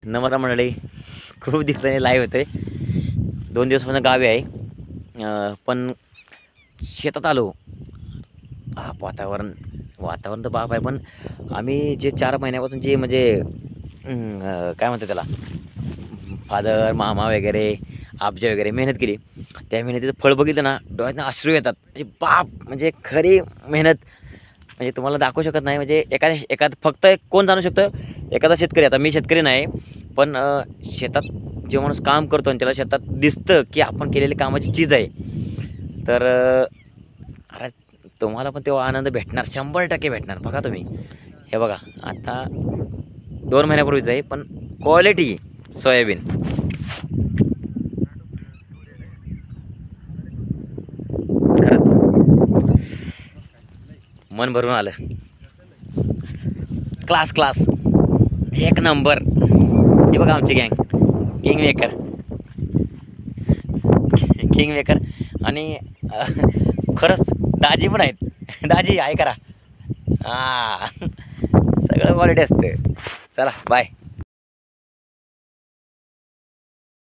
नमस्कार मंडळी, खूप दिवसांनी लाईव्ह होते. 2 दिवसापासून गावी आहे. पण शेतात आलो. वातावरण वातावरण तर बाप आहे, पण आम्ही जे 4 महिन्यापासून जे म्हणजे काय म्हणतात त्याला, फादर मामा वगैरे आबजा वगैरे मेहनत केली, त्या मेहनतीचं फळ बघितलं ना, डोळ्यातनं अश्रू येतात. म्हणजे बाप, म्हणजे खरी मेहनत म्हणजे तुम्हाला दाखवू शकत नाही. म्हणजे एखाद फक्त कोण जाणू शकतं, एखादा शेतकरी. आता मी शेतकरी नाही, पण शेतात जे माणूस काम करतो आणि त्याला शेतात दिसतं की आपण केलेली कामाची चीज आहे, तर अरे तुम्हाला पण तेव्हा आनंद भेटणार, 100% भेटणार. बघा तुम्ही, हे बघा आता 2 महिन्यापूर्वीच आहे, पण क्वालिटी सोयाबीन खरंच मन भरून आलं. क्लास क्लास एक नंबर. हे बघा आमची गँग, किंग मेकर आणि खरंच दाजी पण आहेत. दाजी आहे करा. सगळं क्वालिटी असतं. चला बाय.